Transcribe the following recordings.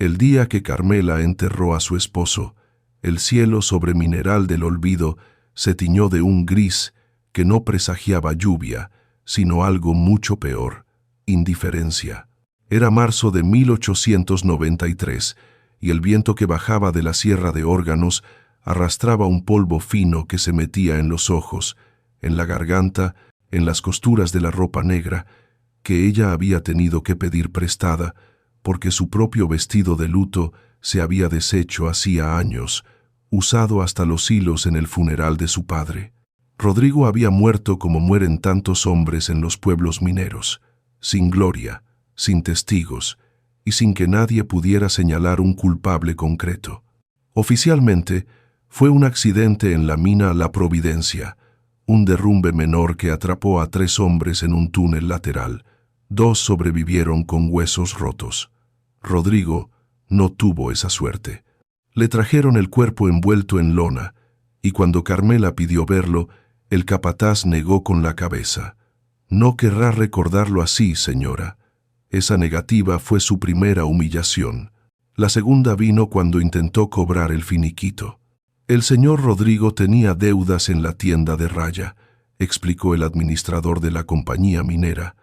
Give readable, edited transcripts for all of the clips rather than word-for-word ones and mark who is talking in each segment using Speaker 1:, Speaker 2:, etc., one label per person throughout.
Speaker 1: El día que Carmela enterró a su esposo, el cielo sobre Mineral del Olvido se tiñó de un gris que no presagiaba lluvia, sino algo mucho peor, indiferencia. Era marzo de 1893, y el viento que bajaba de la Sierra de Órganos arrastraba un polvo fino que se metía en los ojos, en la garganta, en las costuras de la ropa negra, que ella había tenido que pedir prestada, porque su propio vestido de luto se había deshecho hacía años, usado hasta los hilos en el funeral de su padre. Rodrigo había muerto como mueren tantos hombres en los pueblos mineros, sin gloria, sin testigos, y sin que nadie pudiera señalar un culpable concreto. Oficialmente, fue un accidente en la mina La Providencia, un derrumbe menor que atrapó a 3 hombres en un túnel lateral. 2 sobrevivieron con huesos rotos. Rodrigo no tuvo esa suerte. Le trajeron el cuerpo envuelto en lona, y cuando Carmela pidió verlo, el capataz negó con la cabeza. No querrá recordarlo así, señora. Esa negativa fue su primera humillación. La segunda vino cuando intentó cobrar el finiquito. El señor Rodrigo tenía deudas en la tienda de Raya, explicó el administrador de la compañía minera.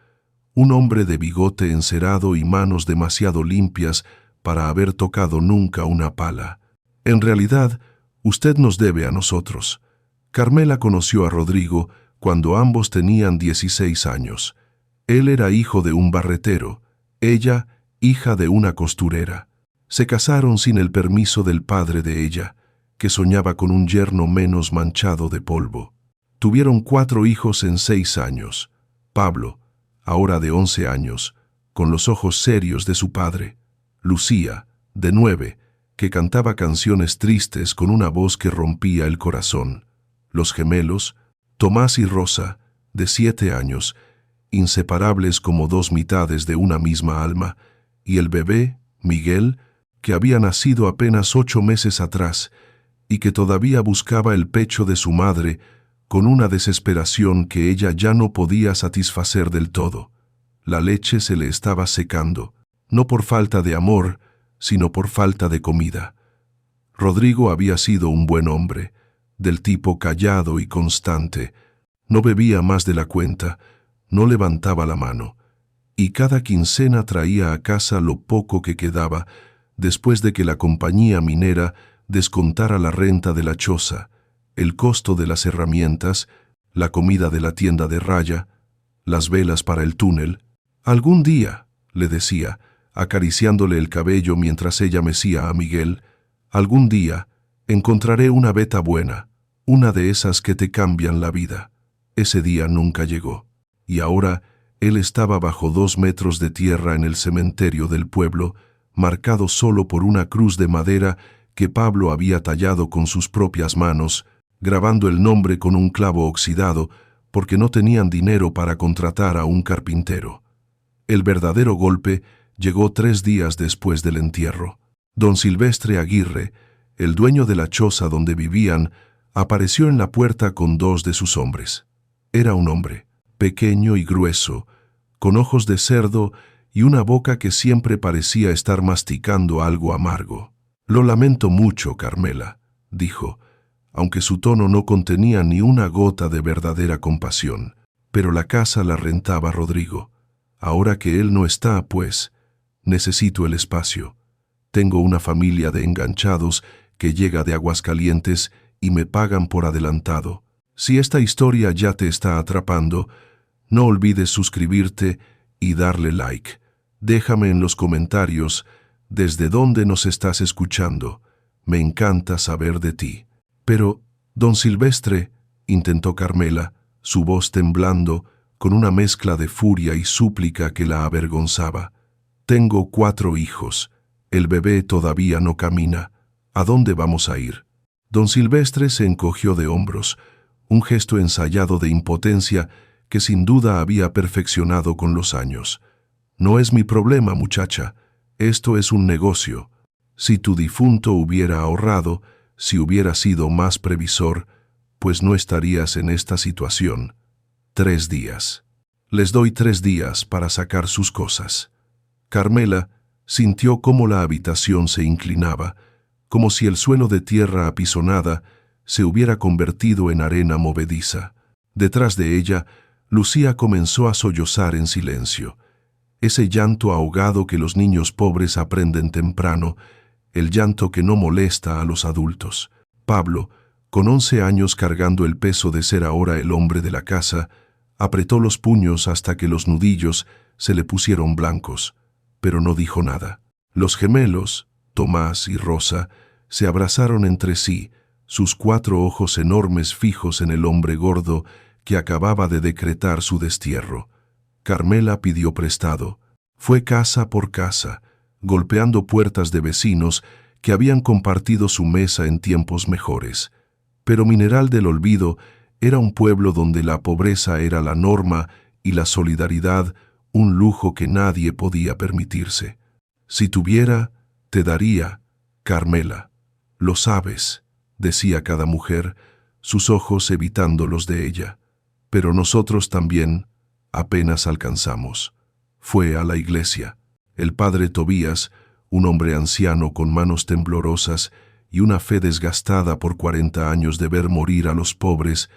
Speaker 1: Un hombre de bigote encerado y manos demasiado limpias para haber tocado nunca una pala. En realidad, usted nos debe a nosotros. Carmela conoció a Rodrigo cuando ambos tenían 16 años. Él era hijo de un barretero, ella, hija de una costurera. Se casaron sin el permiso del padre de ella, que soñaba con un yerno menos manchado de polvo. Tuvieron 4 hijos en 6 años. Pablo, ahora de 11 años, con los ojos serios de su padre. Lucía, de 9, que cantaba canciones tristes con una voz que rompía el corazón. Los gemelos, Tomás y Rosa, de 7 años, inseparables como 2 mitades de una misma alma, y el bebé, Miguel, que había nacido apenas 8 meses atrás y que todavía buscaba el pecho de su madre con una desesperación que ella ya no podía satisfacer del todo. La leche se le estaba secando, no por falta de amor, sino por falta de comida. Rodrigo había sido un buen hombre, del tipo callado y constante. No bebía más de la cuenta, no levantaba la mano, y cada quincena traía a casa lo poco que quedaba después de que la compañía minera descontara la renta de la choza, el costo de las herramientas, la comida de la tienda de Raya, las velas para el túnel. Algún día, le decía, acariciándole el cabello mientras ella mecía a Miguel, algún día encontraré una beta buena, una de esas que te cambian la vida. Ese día nunca llegó, y ahora él estaba bajo 2 metros de tierra en el cementerio del pueblo, marcado solo por una cruz de madera que Pablo había tallado con sus propias manos, grabando el nombre con un clavo oxidado porque no tenían dinero para contratar a un carpintero. El verdadero golpe llegó 3 días después del entierro. Don Silvestre Aguirre, el dueño de la choza donde vivían, apareció en la puerta con 2 de sus hombres. Era un hombre, pequeño y grueso, con ojos de cerdo y una boca que siempre parecía estar masticando algo amargo. «Lo lamento mucho, Carmela», dijo, aunque su tono no contenía ni una gota de verdadera compasión. «Pero la casa la rentaba Rodrigo. Ahora que él no está, pues, necesito el espacio. Tengo una familia de enganchados que llega de Aguascalientes y me pagan por adelantado. Si esta historia ya te está atrapando, no olvides suscribirte y darle like. Déjame en los comentarios desde dónde nos estás escuchando. Me encanta saber de ti». «Pero, don Silvestre», intentó Carmela, su voz temblando, con una mezcla de furia y súplica que la avergonzaba. «Tengo 4 hijos. El bebé todavía no camina. ¿A dónde vamos a ir?» Don Silvestre se encogió de hombros, un gesto ensayado de impotencia que sin duda había perfeccionado con los años. «No es mi problema, muchacha. Esto es un negocio. Si tu difunto hubiera ahorrado, si hubiera sido más previsor, pues no estarías en esta situación. 3 días. Les doy 3 días para sacar sus cosas». Carmela, Sintió cómo la habitación se inclinaba, como si el suelo de tierra apisonada se hubiera convertido en arena movediza. Detrás de ella, Lucía comenzó a sollozar en silencio. Ese llanto ahogado que los niños pobres aprenden temprano, el llanto que no molesta a los adultos. Pablo, con 11 años cargando el peso de ser ahora el hombre de la casa, apretó los puños hasta que los nudillos se le pusieron blancos, pero no dijo nada. Los gemelos, Tomás y Rosa, se abrazaron entre sí, sus 4 ojos enormes fijos en el hombre gordo que acababa de decretar su destierro. Carmela pidió prestado. Fue casa por casa, golpeando puertas de vecinos que habían compartido su mesa en tiempos mejores. Pero Mineral del Olvido era un pueblo donde la pobreza era la norma y la solidaridad un lujo que nadie podía permitirse. Si tuviera, te daría, Carmela. Lo sabes, decía cada mujer, sus ojos evitando los de ella. Pero nosotros también apenas alcanzamos. Fue a la iglesia. El padre Tobías, un hombre anciano con manos temblorosas y una fe desgastada por 40 años de ver morir a los pobres,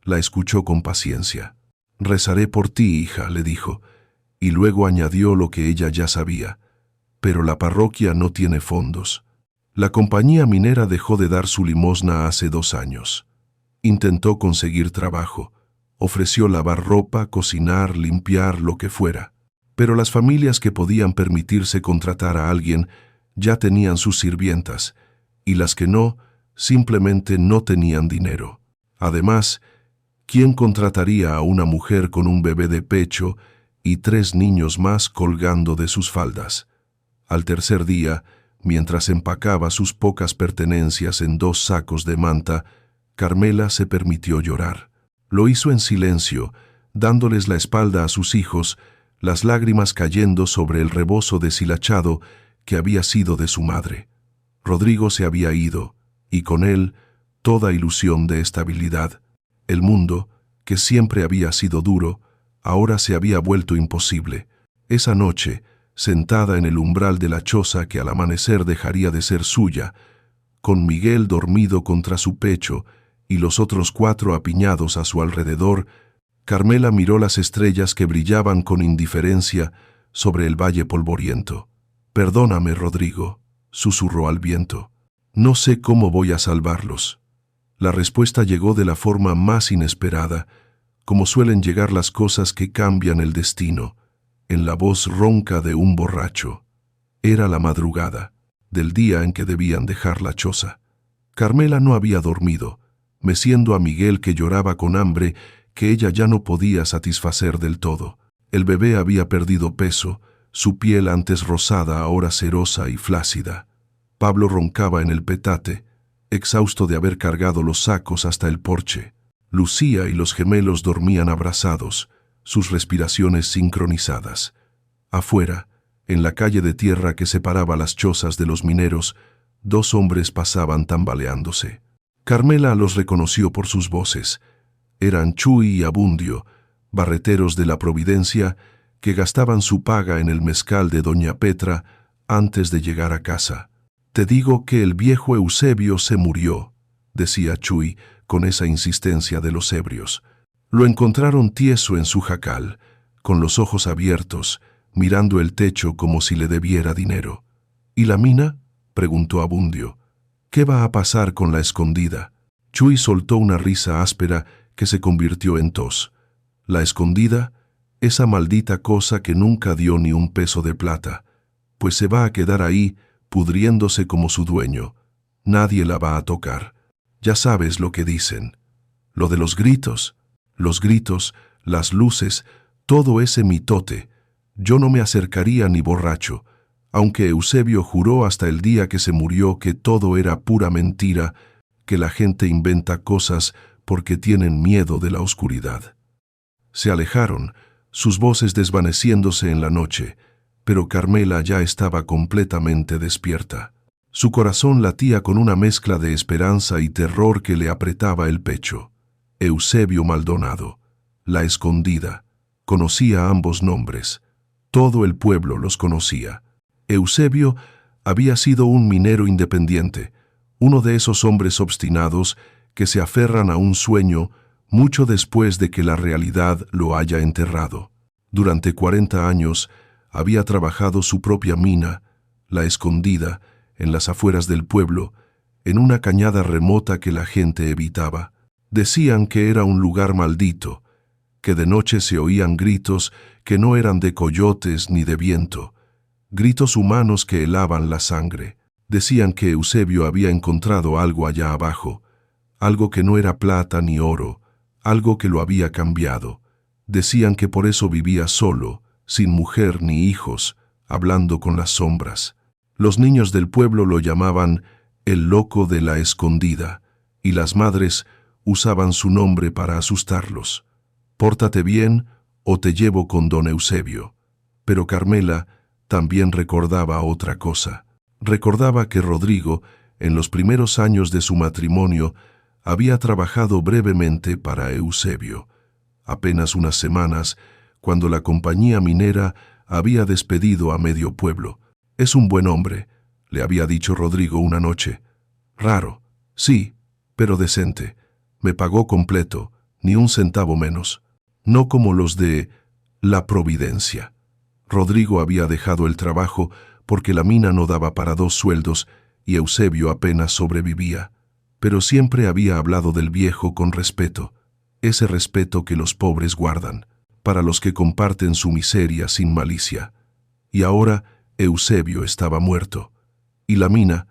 Speaker 1: la escuchó con paciencia. «Rezaré por ti, hija», le dijo, y luego añadió lo que ella ya sabía. «Pero la parroquia no tiene fondos. La compañía minera dejó de dar su limosna hace 2 años. Intentó conseguir trabajo. Ofreció lavar ropa, cocinar, limpiar, lo que fuera. Pero las familias que podían permitirse contratar a alguien ya tenían sus sirvientas, y las que no, simplemente no tenían dinero. Además, ¿quién contrataría a una mujer con un bebé de pecho y 3 niños más colgando de sus faldas? Al tercer día, mientras empacaba sus pocas pertenencias en 2 sacos de manta, Carmela se permitió llorar. Lo hizo en silencio, dándoles la espalda a sus hijos, las lágrimas cayendo sobre el rebozo deshilachado que había sido de su madre. Rodrigo se había ido, y con él toda ilusión de estabilidad. El mundo, que siempre había sido duro, ahora se había vuelto imposible. Esa noche, sentada en el umbral de la choza que al amanecer dejaría de ser suya, con Miguel dormido contra su pecho y los otros 4 apiñados a su alrededor, Carmela miró las estrellas que brillaban con indiferencia sobre el valle polvoriento. «Perdóname, Rodrigo», susurró al viento. «No sé cómo voy a salvarlos». La respuesta llegó de la forma más inesperada, como suelen llegar las cosas que cambian el destino, en la voz ronca de un borracho. Era la madrugada, del día en que debían dejar la choza. Carmela no había dormido, meciendo a Miguel que lloraba con hambre que ella ya no podía satisfacer del todo. El bebé había perdido peso, su piel antes rosada ahora cerosa y flácida. Pablo roncaba en el petate, exhausto de haber cargado los sacos hasta el porche. Lucía y los gemelos dormían abrazados, sus respiraciones sincronizadas. Afuera, en la calle de tierra que separaba las chozas de los mineros, 2 hombres pasaban tambaleándose. Carmela los reconoció por sus voces. Eran Chuy y Abundio, barreteros de la Providencia, que gastaban su paga en el mezcal de doña Petra antes de llegar a casa. «Te digo que el viejo Eusebio se murió», decía Chuy con esa insistencia de los ebrios. Lo encontraron tieso en su jacal, con los ojos abiertos, mirando el techo como si le debiera dinero. «¿Y la mina?», preguntó Abundio. «¿Qué va a pasar con la escondida?». Chuy soltó una risa áspera que se convirtió en tos. «La escondida, esa maldita cosa que nunca dio ni un peso de plata, pues se va a quedar ahí, pudriéndose como su dueño. Nadie la va a tocar. Ya sabes lo que dicen. Lo de los gritos, las luces, todo ese mitote. Yo no me acercaría ni borracho, aunque Eusebio juró hasta el día que se murió que todo era pura mentira, que la gente inventa cosas porque tienen miedo de la oscuridad». Se alejaron, sus voces desvaneciéndose en la noche, pero Carmela ya estaba completamente despierta. Su corazón latía con una mezcla de esperanza y terror que le apretaba el pecho. Eusebio Maldonado, la escondida, conocía ambos nombres. Todo el pueblo los conocía. Eusebio había sido un minero independiente, uno de esos hombres obstinados que se aferran a un sueño mucho después de que la realidad lo haya enterrado. Durante 40 años había trabajado su propia mina, La Escondida, en las afueras del pueblo, en una cañada remota que la gente evitaba. Decían que era un lugar maldito, que de noche se oían gritos que no eran de coyotes ni de viento, gritos humanos que helaban la sangre. Decían que Eusebio había encontrado algo allá abajo, algo que no era plata ni oro, algo que lo había cambiado. Decían que por eso vivía solo, sin mujer ni hijos, hablando con las sombras. Los niños del pueblo lo llamaban el loco de La Escondida, y las madres usaban su nombre para asustarlos. Pórtate bien o te llevo con don Eusebio. Pero Carmela también recordaba otra cosa. Recordaba que Rodrigo, en los primeros años de su matrimonio, había trabajado brevemente para Eusebio. Apenas unas semanas, cuando la compañía minera había despedido a medio pueblo. «Es un buen hombre», le había dicho Rodrigo una noche. «Raro, sí, pero decente. Me pagó completo, ni un centavo menos. No como los de La Providencia». Rodrigo había dejado el trabajo porque la mina no daba para 2 sueldos y Eusebio apenas sobrevivía. Pero siempre había hablado del viejo con respeto, ese respeto que los pobres guardan, para los que comparten su miseria sin malicia. Y ahora Eusebio estaba muerto. Y la mina,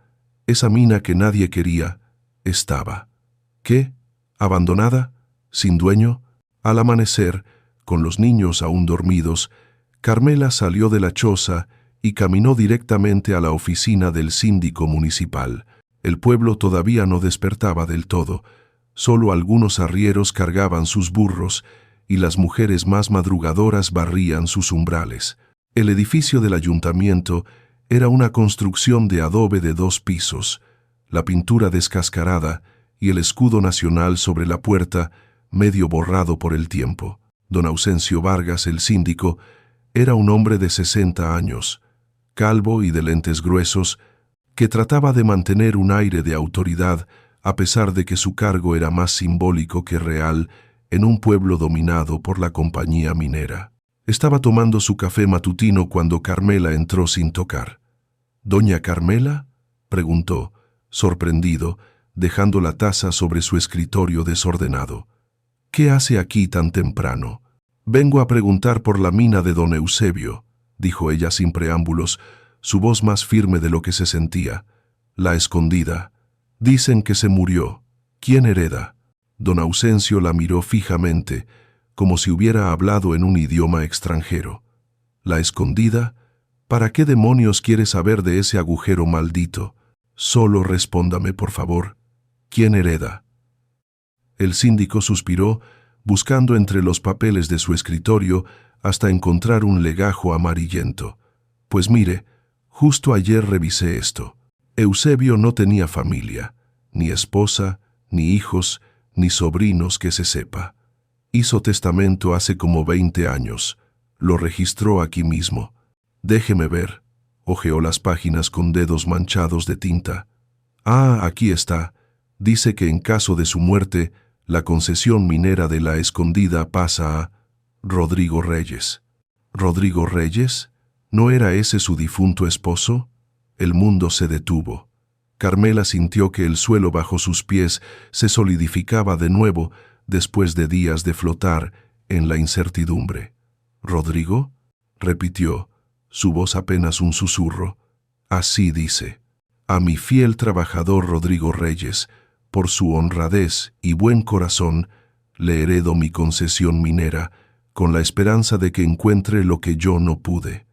Speaker 1: esa mina que nadie quería, estaba. ¿Qué? ¿Abandonada? ¿Sin dueño? Al amanecer, con los niños aún dormidos, Carmela salió de la choza y caminó directamente a la oficina del síndico municipal. El pueblo todavía no despertaba del todo. Solo algunos arrieros cargaban sus burros y las mujeres más madrugadoras barrían sus umbrales. El edificio del ayuntamiento era una construcción de adobe de 2 pisos, la pintura descascarada y el escudo nacional sobre la puerta, medio borrado por el tiempo. Don Ausencio Vargas, el síndico, era un hombre de 60 años, calvo y de lentes gruesos, que trataba de mantener un aire de autoridad a pesar de que su cargo era más simbólico que real en un pueblo dominado por la compañía minera. Estaba tomando su café matutino cuando Carmela entró sin tocar. «¿Doña Carmela?», preguntó, sorprendido, dejando la taza sobre su escritorio desordenado. «¿Qué hace aquí tan temprano?». «Vengo a preguntar por la mina de don Eusebio», dijo ella sin preámbulos, su voz más firme de lo que se sentía. «La Escondida. Dicen que se murió. ¿Quién hereda?». Don Ausencio la miró fijamente, como si hubiera hablado en un idioma extranjero. «¿La Escondida? ¿Para qué demonios quiere saber de ese agujero maldito? Solo respóndame, por favor. ¿Quién hereda?». El síndico suspiró, buscando entre los papeles de su escritorio hasta encontrar un legajo amarillento. «Pues mire, justo ayer revisé esto. Eusebio no tenía familia, ni esposa, ni hijos, ni sobrinos que se sepa. Hizo testamento hace como 20 años. Lo registró aquí mismo. Déjeme ver». Hojeó las páginas con dedos manchados de tinta. «Ah, aquí está. Dice que en caso de su muerte, la concesión minera de La Escondida pasa a Rodrigo Reyes». «¿Rodrigo Reyes? ¿No era ese su difunto esposo?». El mundo se detuvo. Carmela sintió que el suelo bajo sus pies se solidificaba de nuevo después de días de flotar en la incertidumbre. «¿Rodrigo?», repitió, su voz apenas un susurro. «Así dice. A mi fiel trabajador Rodrigo Reyes, por su honradez y buen corazón, le heredo mi concesión minera, con la esperanza de que encuentre lo que yo no pude.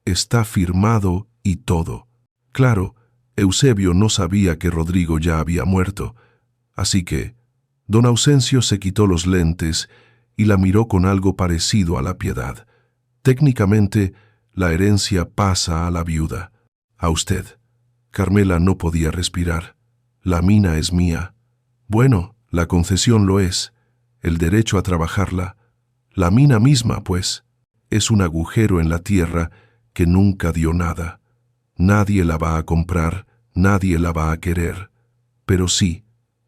Speaker 1: Está firmado y todo». Claro, Eusebio no sabía que Rodrigo ya había muerto, así que don Ausencio se quitó los lentes y la miró con algo parecido a la piedad. «Técnicamente, la herencia pasa a la viuda. A usted». Carmela no podía respirar. «La mina es mía». «Bueno, la concesión lo es. El derecho a trabajarla. La mina misma, pues. Es un agujero en la tierra que nunca dio nada. Nadie la va a comprar, nadie la va a querer. Pero sí,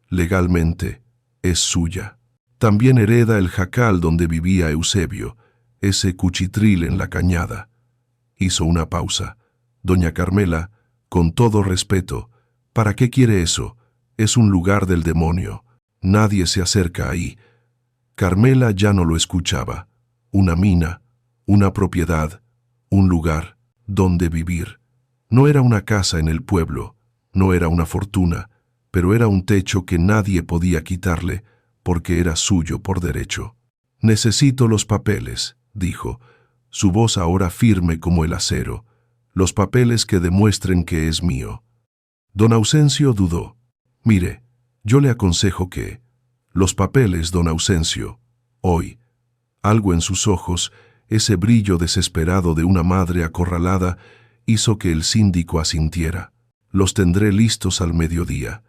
Speaker 1: legalmente, es suya. También hereda el jacal donde vivía Eusebio, ese cuchitril en la cañada. Hizo una pausa. Doña Carmela, con todo respeto, ¿para qué quiere eso? Es un lugar del demonio. Nadie se acerca ahí. Carmela ya no lo escuchaba. Una mina, una propiedad, un lugar donde vivir. No era una casa en el pueblo, no era una fortuna, pero era un techo que nadie podía quitarle porque era suyo por derecho. Necesito los papeles, dijo, su voz ahora firme como el acero, los papeles que demuestren que es mío. Don Ausencio dudó. Mire, yo le aconsejo que... Los papeles, don Ausencio, hoy. Algo en sus ojos, ese brillo desesperado de una madre acorralada, hizo que el síndico asintiera. Los tendré listos al mediodía,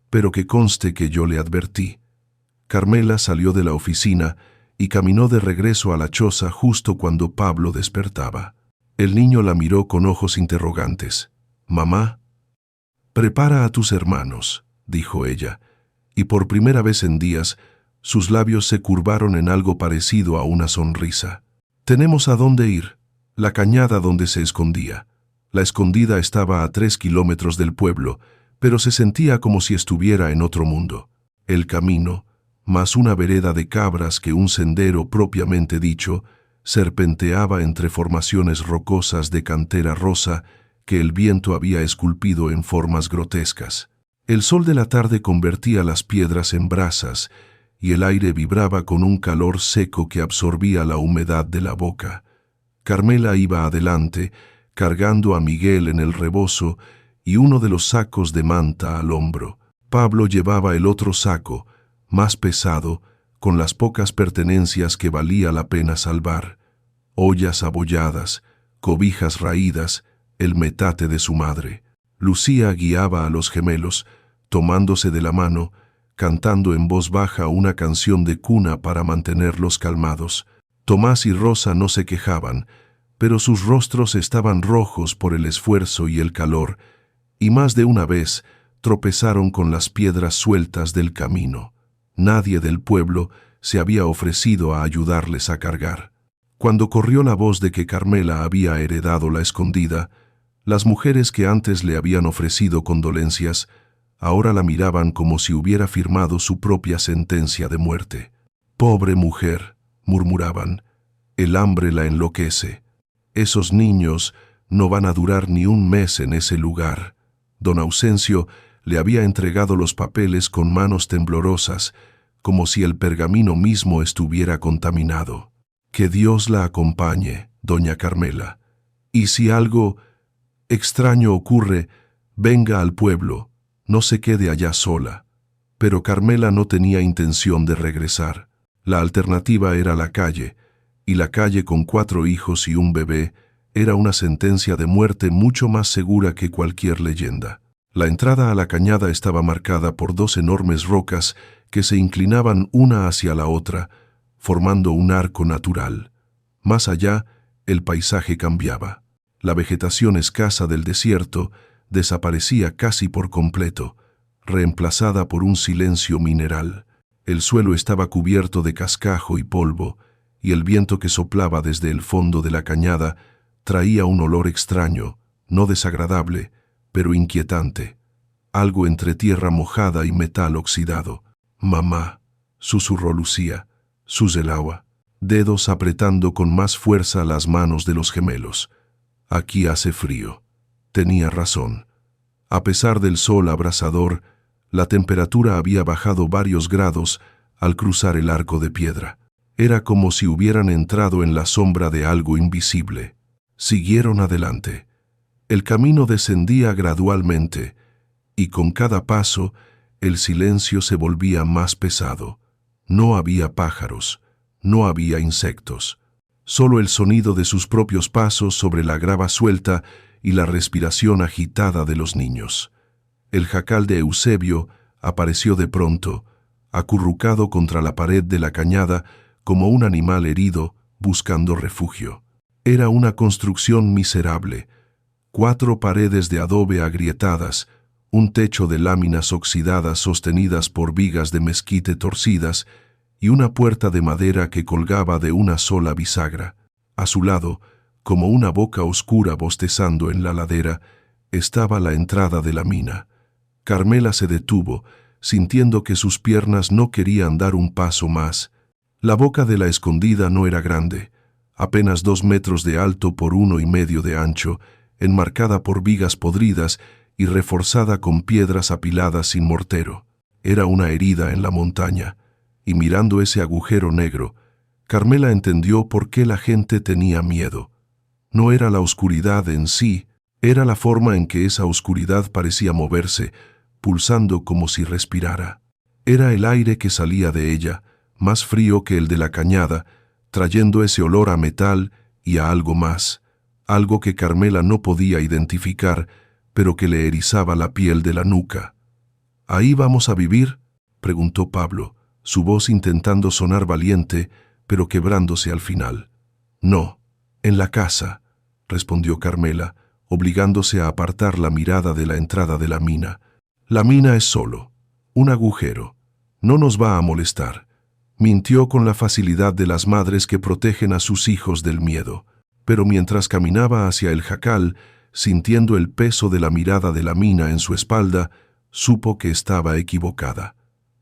Speaker 1: pero que conste que yo le advertí. Carmela salió de la oficina y caminó de regreso a la choza justo cuando Pablo despertaba. El niño la miró con ojos interrogantes. «Mamá, prepara a tus hermanos», dijo ella, y por primera vez en días sus labios se curvaron en algo parecido a una sonrisa. «Tenemos a dónde ir, la cañada donde se escondía». La escondida estaba a 3 kilómetros del pueblo, pero se sentía como si estuviera en otro mundo. El camino, más una vereda de cabras que un sendero propiamente dicho, serpenteaba entre formaciones rocosas de cantera rosa que el viento había esculpido en formas grotescas. El sol de la tarde convertía las piedras en brasas y el aire vibraba con un calor seco que absorbía la humedad de la boca. Carmela iba adelante, cargando a Miguel en el rebozo y uno de los sacos de manta al hombro. Pablo llevaba el otro saco, más pesado, con las pocas pertenencias que valía la pena salvar. Ollas abolladas, cobijas raídas, el metate de su madre. Lucía guiaba a los gemelos, tomándose de la mano, cantando en voz baja una canción de cuna para mantenerlos calmados. Tomás y Rosa no se quejaban, pero sus rostros estaban rojos por el esfuerzo y el calor, y más de una vez tropezaron con las piedras sueltas del camino. Nadie del pueblo se había ofrecido a ayudarles a cargar. Cuando corrió la voz de que Carmela había heredado la escondida, las mujeres que antes le habían ofrecido condolencias, ahora la miraban como si hubiera firmado su propia sentencia de muerte. «Pobre mujer», murmuraban, «el hambre la enloquece. Esos niños no van a durar ni un mes en ese lugar». Don Ausencio le había entregado los papeles con manos temblorosas, como si el pergamino mismo estuviera contaminado. «Que Dios la acompañe, doña Carmela. Y si algo extraño ocurre, venga al pueblo, no se quede allá sola». Pero Carmela no tenía intención de regresar. La alternativa era la calle, y la calle con 4 hijos y un bebé era una sentencia de muerte mucho más segura que cualquier leyenda. La entrada a la cañada estaba marcada por 2 enormes rocas que se inclinaban una hacia la otra, formando un arco natural. Más allá, el paisaje cambiaba. La vegetación escasa del desierto desaparecía casi por completo, reemplazada por un silencio mineral. El suelo estaba cubierto de cascajo y polvo, y el viento que soplaba desde el fondo de la cañada traía un olor extraño, no desagradable, pero inquietante, algo entre tierra mojada y metal oxidado. «Mamá», susurró Lucía, Suzelagua, dedos apretando con más fuerza las manos de los gemelos. «Aquí hace frío». Tenía razón. A pesar del sol abrasador, la temperatura había bajado varios grados al cruzar el arco de piedra. Era como si hubieran entrado en la sombra de algo invisible. Siguieron adelante. El camino descendía gradualmente, y con cada paso el silencio se volvía más pesado. No había pájaros, no había insectos. Solo el sonido de sus propios pasos sobre la grava suelta y la respiración agitada de los niños. El jacal de Eusebio apareció de pronto, acurrucado contra la pared de la cañada como un animal herido buscando refugio. Era una construcción miserable, 4 paredes de adobe agrietadas, un techo de láminas oxidadas sostenidas por vigas de mezquite torcidas y una puerta de madera que colgaba de una sola bisagra. A su lado, como una boca oscura bostezando en la ladera, estaba la entrada de la mina. Carmela se detuvo, sintiendo que sus piernas no querían dar un paso más. La boca de la escondida no era grande, apenas 2 metros de alto por 1,5 de ancho, enmarcada por vigas podridas y reforzada con piedras apiladas sin mortero. Era una herida en la montaña, y mirando ese agujero negro, Carmela entendió por qué la gente tenía miedo. No era la oscuridad en sí, era la forma en que esa oscuridad parecía moverse, pulsando como si respirara. Era el aire que salía de ella, más frío que el de la cañada, trayendo ese olor a metal y a algo más, algo que Carmela no podía identificar, pero que le erizaba la piel de la nuca. ¿Ahí vamos a vivir?, preguntó Pablo, su voz intentando sonar valiente, pero quebrándose al final. No, en la casa, respondió Carmela, obligándose a apartar la mirada de la entrada de la mina. La mina es solo un agujero. No nos va a molestar. Mintió con la facilidad de las madres que protegen a sus hijos del miedo. Pero mientras caminaba hacia el jacal, sintiendo el peso de la mirada de la mina en su espalda, supo que estaba equivocada.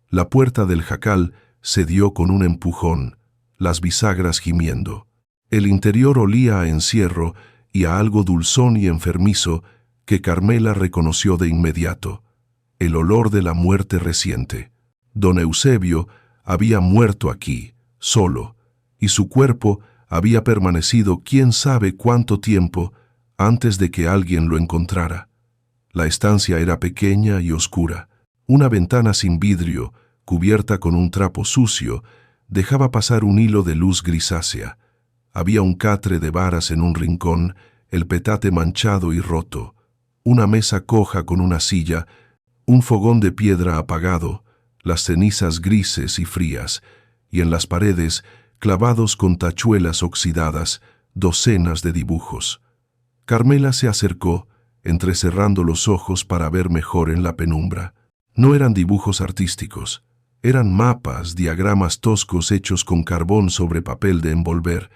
Speaker 1: La puerta del jacal cedió con un empujón, las bisagras gimiendo. El interior olía a encierro y a algo dulzón y enfermizo que Carmela reconoció de inmediato, el olor de la muerte reciente. Don Eusebio había muerto aquí, solo, y su cuerpo había permanecido quién sabe cuánto tiempo antes de que alguien lo encontrara. La estancia era pequeña y oscura. Una ventana sin vidrio, cubierta con un trapo sucio, dejaba pasar un hilo de luz grisácea. Había un catre de varas en un rincón, el petate manchado y roto, una mesa coja con una silla, un fogón de piedra apagado, las cenizas grises y frías, y en las paredes, clavados con tachuelas oxidadas, docenas de dibujos. Carmela se acercó, entrecerrando los ojos para ver mejor en la penumbra. No eran dibujos artísticos, eran mapas, diagramas toscos hechos con carbón sobre papel de envolver.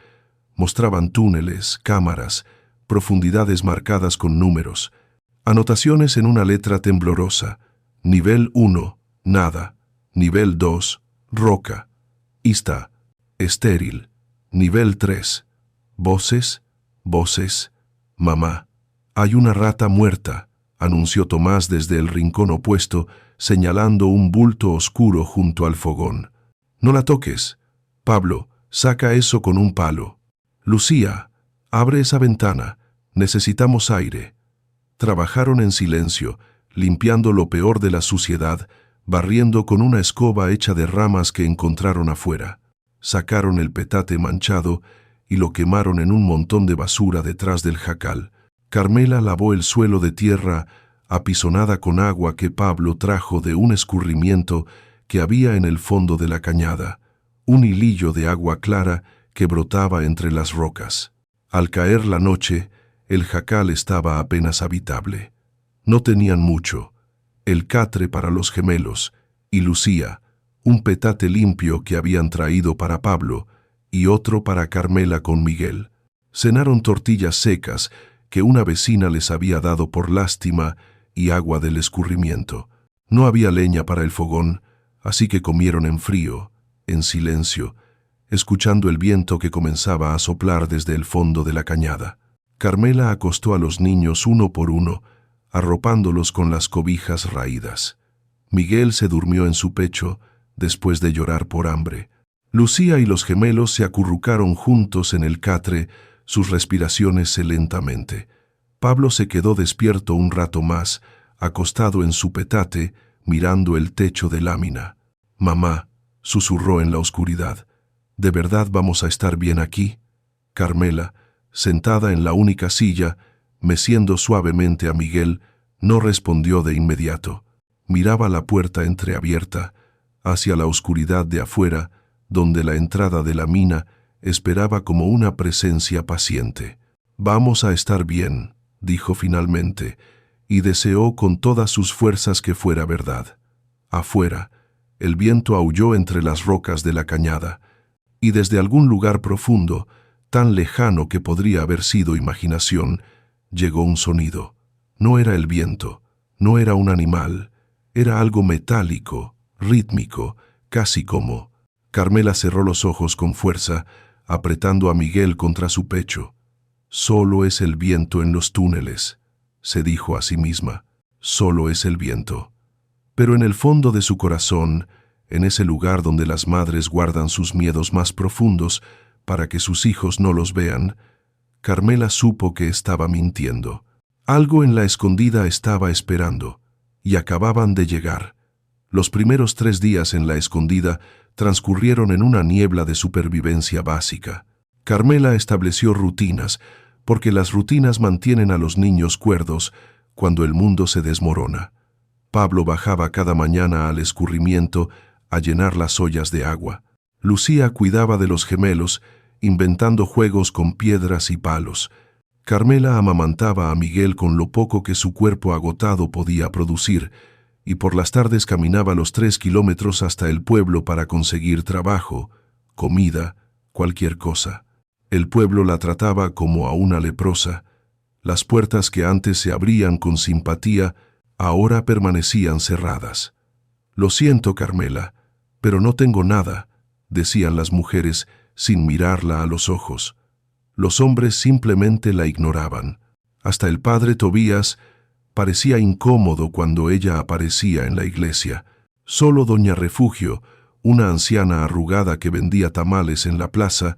Speaker 1: Mostraban túneles, cámaras, profundidades marcadas con números, anotaciones en una letra temblorosa. Nivel 1, nada. Nivel 2, roca. Ista, estéril. Nivel 3, voces, voces. Mamá, hay una rata muerta, anunció Tomás desde el rincón opuesto, señalando un bulto oscuro junto al fogón. No la toques. Pablo, saca eso con un palo. Lucía, abre esa ventana. Necesitamos aire. Trabajaron en silencio, limpiando lo peor de la suciedad, barriendo con una escoba hecha de ramas que encontraron afuera. Sacaron el petate manchado y lo quemaron en un montón de basura detrás del jacal. Carmela lavó el suelo de tierra apisonada con agua que Pablo trajo de un escurrimiento que había en el fondo de la cañada, un hilillo de agua clara que brotaba entre las rocas. Al caer la noche, el jacal estaba apenas habitable. No tenían mucho: el catre para los gemelos y Lucía, un petate limpio que habían traído para Pablo y otro para Carmela con Miguel. Cenaron tortillas secas que una vecina les había dado por lástima y agua del escurrimiento. No había leña para el fogón, así que comieron en frío, en silencio, escuchando el viento que comenzaba a soplar desde el fondo de la cañada. Carmela acostó a los niños uno por uno, arropándolos con las cobijas raídas. Miguel se durmió en su pecho después de llorar por hambre. Lucía y los gemelos se acurrucaron juntos en el catre, sus respiraciones lentamente. Pablo se quedó despierto un rato más, acostado en su petate, mirando el techo de lámina. «Mamá», susurró en la oscuridad, «¿de verdad vamos a estar bien aquí?» Carmela, sentada en la única silla, meciendo suavemente a Miguel, no respondió de inmediato. Miraba la puerta entreabierta, hacia la oscuridad de afuera, donde la entrada de la mina esperaba como una presencia paciente. «Vamos a estar bien», dijo finalmente, y deseó con todas sus fuerzas que fuera verdad. Afuera, el viento aulló entre las rocas de la cañada, y desde algún lugar profundo, tan lejano que podría haber sido imaginación, llegó un sonido. No era el viento, no era un animal, era algo metálico, rítmico, casi como... Carmela cerró los ojos con fuerza, apretando a Miguel contra su pecho. «Solo es el viento en los túneles», se dijo a sí misma. «Solo es el viento». Pero en el fondo de su corazón, en ese lugar donde las madres guardan sus miedos más profundos para que sus hijos no los vean, Carmela supo que estaba mintiendo. Algo en la escondida estaba esperando, y acababan de llegar. Los primeros 3 días en la escondida transcurrieron en una niebla de supervivencia básica. Carmela estableció rutinas, porque las rutinas mantienen a los niños cuerdos cuando el mundo se desmorona. Pablo bajaba cada mañana al escurrimiento a llenar las ollas de agua. Lucía cuidaba de los gemelos, inventando juegos con piedras y palos. Carmela amamantaba a Miguel con lo poco que su cuerpo agotado podía producir, y por las tardes caminaba los 3 kilómetros hasta el pueblo para conseguir trabajo, comida, cualquier cosa. El pueblo la trataba como a una leprosa. Las puertas que antes se abrían con simpatía, ahora permanecían cerradas. «Lo siento, Carmela, pero no tengo nada», decían las mujeres sin mirarla a los ojos. Los hombres simplemente la ignoraban. Hasta el padre Tobías parecía incómodo cuando ella aparecía en la iglesia. Solo doña Refugio, una anciana arrugada que vendía tamales en la plaza,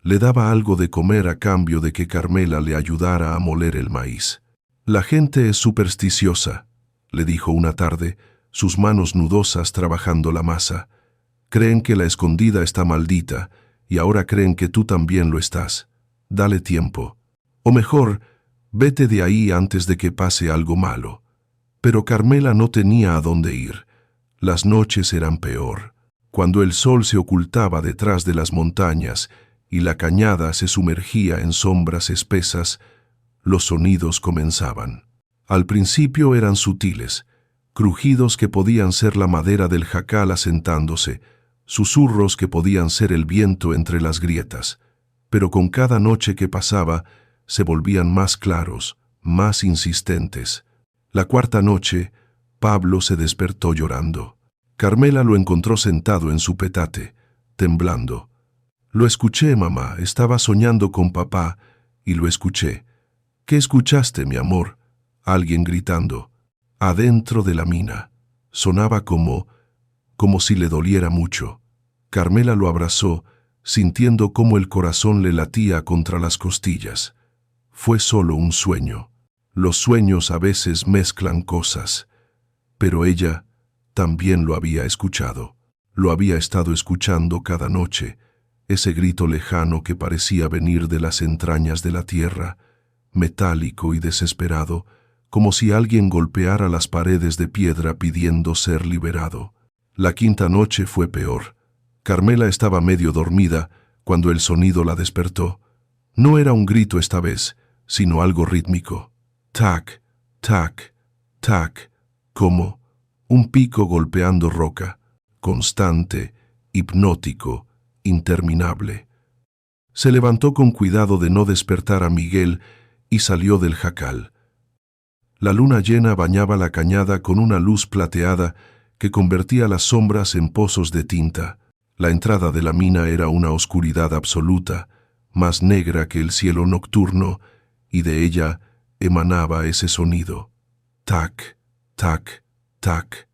Speaker 1: le daba algo de comer a cambio de que Carmela le ayudara a moler el maíz. «La gente es supersticiosa», le dijo una tarde, sus manos nudosas trabajando la masa. «Creen que la escondida está maldita, y ahora creen que tú también lo estás. Dale tiempo. O mejor, vete de ahí antes de que pase algo malo». Pero Carmela no tenía a dónde ir. Las noches eran peor. Cuando el sol se ocultaba detrás de las montañas y la cañada se sumergía en sombras espesas, los sonidos comenzaban. Al principio eran sutiles, crujidos que podían ser la madera del jacal asentándose, susurros que podían ser el viento entre las grietas, pero con cada noche que pasaba se volvían más claros, más insistentes. La 4ª noche, Pablo se despertó llorando. Carmela lo encontró sentado en su petate, temblando. «Lo escuché, mamá, estaba soñando con papá, y lo escuché». «¿Qué escuchaste, mi amor?», alguien gritando. Adentro de la mina. Sonaba como si le doliera mucho. Carmela lo abrazó, sintiendo cómo el corazón le latía contra las costillas. Fue solo un sueño. Los sueños a veces mezclan cosas. Pero ella también lo había escuchado. Lo había estado escuchando cada noche, ese grito lejano que parecía venir de las entrañas de la tierra, metálico y desesperado, como si alguien golpeara las paredes de piedra pidiendo ser liberado. La 5ª noche fue peor. Carmela estaba medio dormida cuando el sonido la despertó. No era un grito esta vez, sino algo rítmico. Tac, tac, tac, como un pico golpeando roca, constante, hipnótico, interminable. Se levantó con cuidado de no despertar a Miguel y salió del jacal. La luna llena bañaba la cañada con una luz plateada que convertía las sombras en pozos de tinta. La entrada de la mina era una oscuridad absoluta, más negra que el cielo nocturno, y de ella emanaba ese sonido. Tac, tac, tac.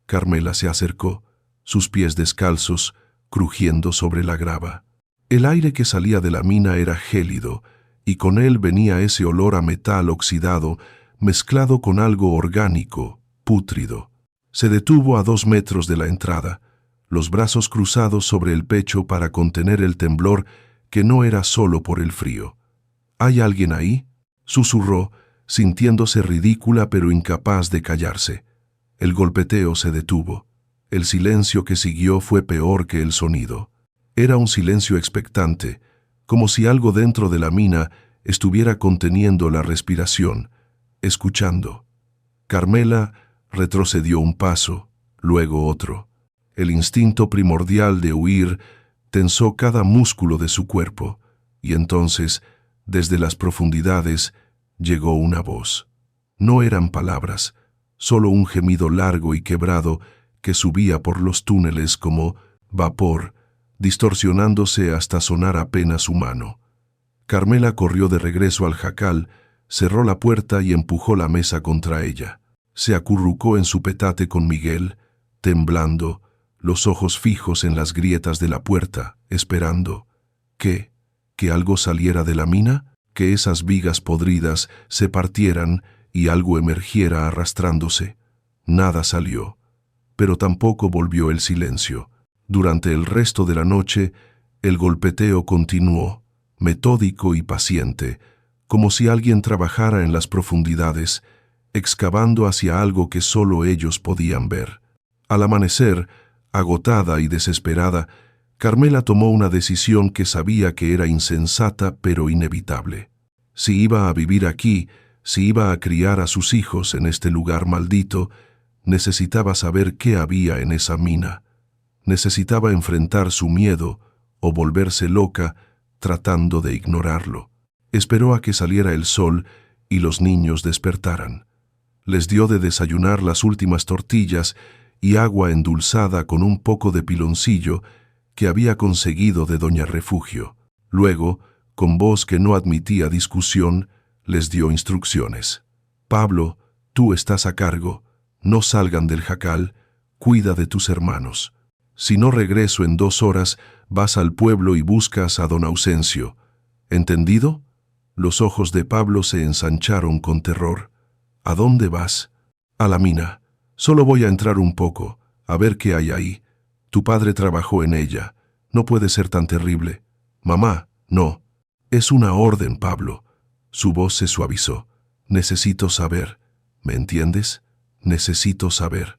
Speaker 1: Carmela se acercó, sus pies descalzos, crujiendo sobre la grava. El aire que salía de la mina era gélido, y con él venía ese olor a metal oxidado, mezclado con algo orgánico, pútrido. Se detuvo a 2 metros de la entrada, los brazos cruzados sobre el pecho para contener el temblor que no era solo por el frío. «¿Hay alguien ahí?», susurró, sintiéndose ridícula pero incapaz de callarse. El golpeteo se detuvo. El silencio que siguió fue peor que el sonido. Era un silencio expectante, como si algo dentro de la mina estuviera conteniendo la respiración, escuchando. Carmela retrocedió un paso, luego otro. El instinto primordial de huir tensó cada músculo de su cuerpo, y entonces, desde las profundidades, llegó una voz. No eran palabras, solo un gemido largo y quebrado que subía por los túneles como vapor, distorsionándose hasta sonar apenas humano. Carmela corrió de regreso al jacal, cerró la puerta y empujó la mesa contra ella. Se acurrucó en su petate con Miguel, temblando, los ojos fijos en las grietas de la puerta, esperando. ¿Qué? ¿Que algo saliera de la mina? ¿Que esas vigas podridas se partieran y algo emergiera arrastrándose? Nada salió, pero tampoco volvió el silencio. Durante el resto de la noche, el golpeteo continuó, metódico y paciente, como si alguien trabajara en las profundidades, excavando hacia algo que solo ellos podían ver. Al amanecer, agotada y desesperada, Carmela tomó una decisión que sabía que era insensata pero inevitable. Si iba a vivir aquí, si iba a criar a sus hijos en este lugar maldito, necesitaba saber qué había en esa mina. Necesitaba enfrentar su miedo o volverse loca tratando de ignorarlo. Esperó a que saliera el sol y los niños despertaran. Les dio de desayunar las últimas tortillas y agua endulzada con un poco de piloncillo que había conseguido de Doña Refugio. Luego, con voz que no admitía discusión, les dio instrucciones. Pablo, tú estás a cargo, no salgan del jacal, cuida de tus hermanos. Si no regreso en 2 horas, vas al pueblo y buscas a don Ausencio. ¿Entendido? Los ojos de Pablo se ensancharon con terror. ¿A dónde vas? A la mina. Solo voy a entrar un poco, a ver qué hay ahí. Tu padre trabajó en ella. No puede ser tan terrible. Mamá, no. Es una orden, Pablo. Su voz se suavizó. Necesito saber. ¿Me entiendes? Necesito saber.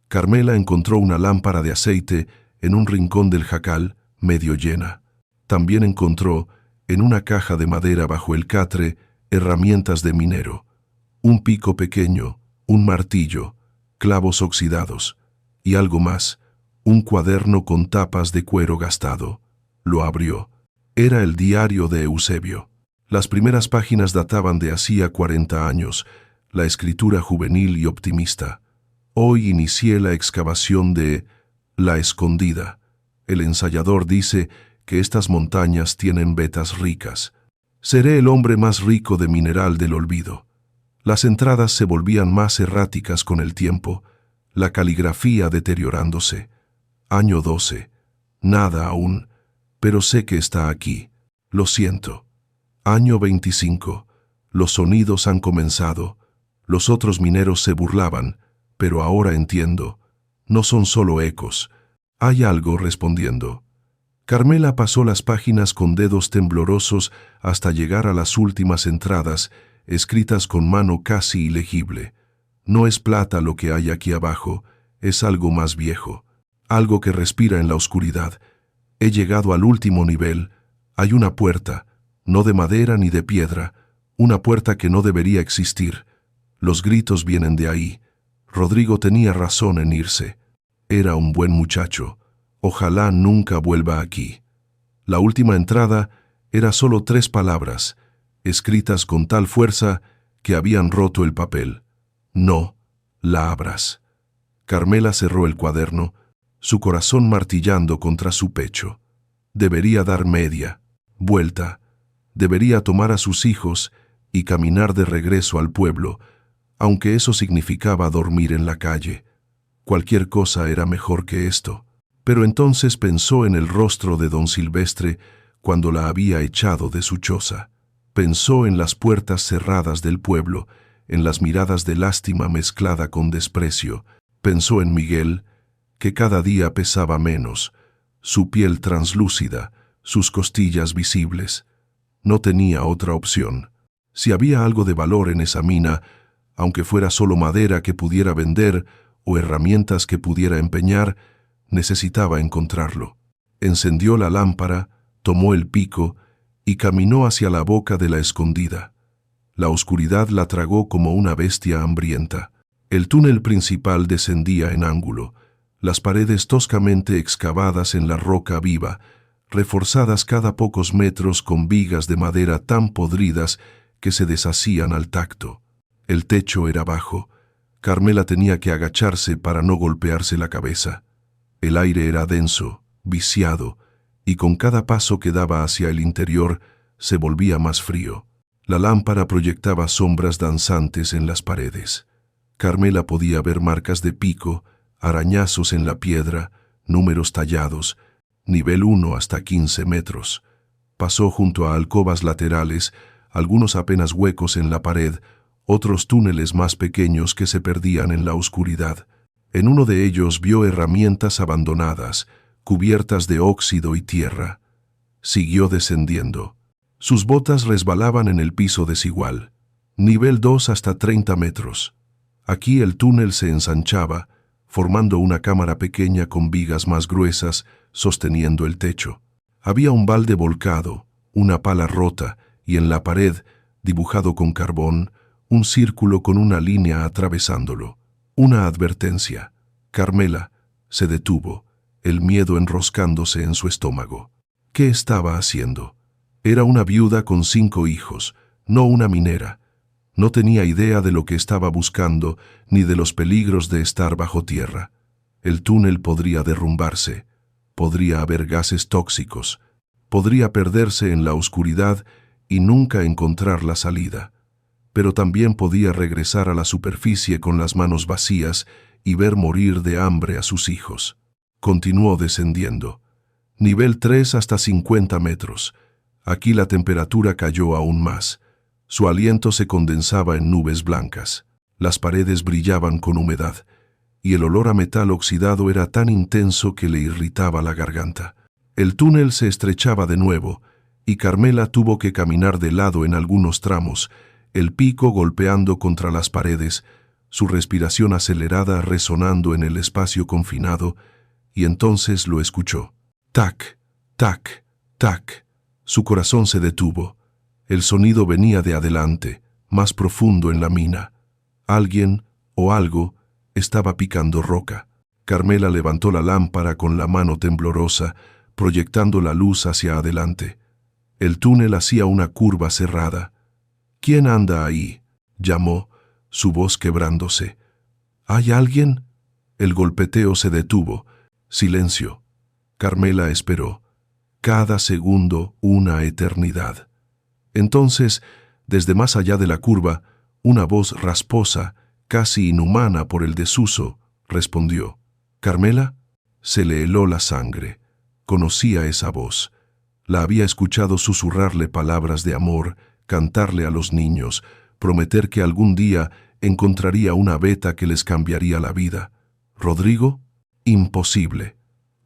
Speaker 1: Carmela encontró una lámpara de aceite en un rincón del jacal, medio llena. También encontró, en una caja de madera bajo el catre, herramientas de minero. Un pico pequeño, un martillo, clavos oxidados y algo más, un cuaderno con tapas de cuero gastado. Lo abrió. Era el diario de Eusebio. Las primeras páginas databan de hacía 40 años, la escritura juvenil y optimista. Hoy inicié la excavación de La Escondida. El ensayador dice que estas montañas tienen vetas ricas. Seré el hombre más rico de mineral del olvido. Las entradas se volvían más erráticas con el tiempo, la caligrafía deteriorándose. Año 12. Nada aún, pero sé que está aquí. Lo siento. Año 25. Los sonidos han comenzado. Los otros mineros se burlaban, pero ahora entiendo. No son solo ecos. Hay algo respondiendo. Carmela pasó las páginas con dedos temblorosos hasta llegar a las últimas entradas, escritas con mano casi ilegible. No es plata lo que hay aquí abajo, es algo más viejo, algo que respira en la oscuridad. He llegado al último nivel. Hay una puerta, no de madera ni de piedra, una puerta que no debería existir. Los gritos vienen de ahí. Rodrigo tenía razón en irse. Era un buen muchacho. Ojalá nunca vuelva aquí. La última entrada era solo 3 palabras, escritas con tal fuerza que habían roto el papel. No la abras. Carmela cerró el cuaderno, su corazón martillando contra su pecho. Debería dar media vuelta. Debería tomar a sus hijos y caminar de regreso al pueblo, aunque eso significaba dormir en la calle. Cualquier cosa era mejor que esto. Pero entonces pensó en el rostro de don Silvestre cuando la había echado de su choza. Pensó en las puertas cerradas del pueblo, en las miradas de lástima mezclada con desprecio. Pensó en Miguel, que cada día pesaba menos, su piel translúcida, sus costillas visibles. No tenía otra opción. Si había algo de valor en esa mina, aunque fuera solo madera que pudiera vender o herramientas que pudiera empeñar, necesitaba encontrarlo. Encendió la lámpara, tomó el pico y caminó hacia la boca de la escondida. La oscuridad la tragó como una bestia hambrienta. El túnel principal descendía en ángulo, las paredes toscamente excavadas en la roca viva, reforzadas cada pocos metros con vigas de madera tan podridas que se deshacían al tacto. El techo era bajo. Carmela tenía que agacharse para no golpearse la cabeza. El aire era denso, viciado, y con cada paso que daba hacia el interior se volvía más frío. La lámpara proyectaba sombras danzantes en las paredes. Carmela podía ver marcas de pico, arañazos en la piedra, números tallados, nivel 1 hasta 15 metros. Pasó junto a alcobas laterales, algunos apenas huecos en la pared, otros túneles más pequeños que se perdían en la oscuridad. En uno de ellos vio herramientas abandonadas, cubiertas de óxido y tierra. Siguió descendiendo. Sus botas resbalaban en el piso desigual. Nivel 2 hasta 30 metros. Aquí el túnel se ensanchaba, formando una cámara pequeña con vigas más gruesas, sosteniendo el techo. Había un balde volcado, una pala rota, y en la pared, dibujado con carbón, un círculo con una línea atravesándolo. Una advertencia. Carmela se detuvo, el miedo enroscándose en su estómago. ¿Qué estaba haciendo? Era una viuda con 5 hijos, no una minera. No tenía idea de lo que estaba buscando ni de los peligros de estar bajo tierra. El túnel podría derrumbarse, podría haber gases tóxicos, podría perderse en la oscuridad y nunca encontrar la salida. Pero también podía regresar a la superficie con las manos vacías y ver morir de hambre a sus hijos. Continuó descendiendo. Nivel 3 hasta 50 metros. Aquí la temperatura cayó aún más. Su aliento se condensaba en nubes blancas. Las paredes brillaban con humedad, y el olor a metal oxidado era tan intenso que le irritaba la garganta. El túnel se estrechaba de nuevo, y Carmela tuvo que caminar de lado en algunos tramos, el pico golpeando contra las paredes, su respiración acelerada resonando en el espacio confinado, y entonces lo escuchó. Tac, tac, tac. Su corazón se detuvo. El sonido venía de adelante, más profundo en la mina. Alguien o algo estaba picando roca. Carmela levantó la lámpara con la mano temblorosa, proyectando la luz hacia adelante. El túnel hacía una curva cerrada. ¿Quién anda ahí?, llamó, su voz quebrándose. ¿Hay alguien? El golpeteo se detuvo. Silencio. Carmela esperó. Cada segundo una eternidad. Entonces, desde más allá de la curva, una voz rasposa, casi inhumana por el desuso, respondió. ¿Carmela? Se le heló la sangre. Conocía esa voz. La había escuchado susurrarle palabras de amor, cantarle a los niños, prometer que algún día encontraría una beta que les cambiaría la vida. ¿Rodrigo? Imposible.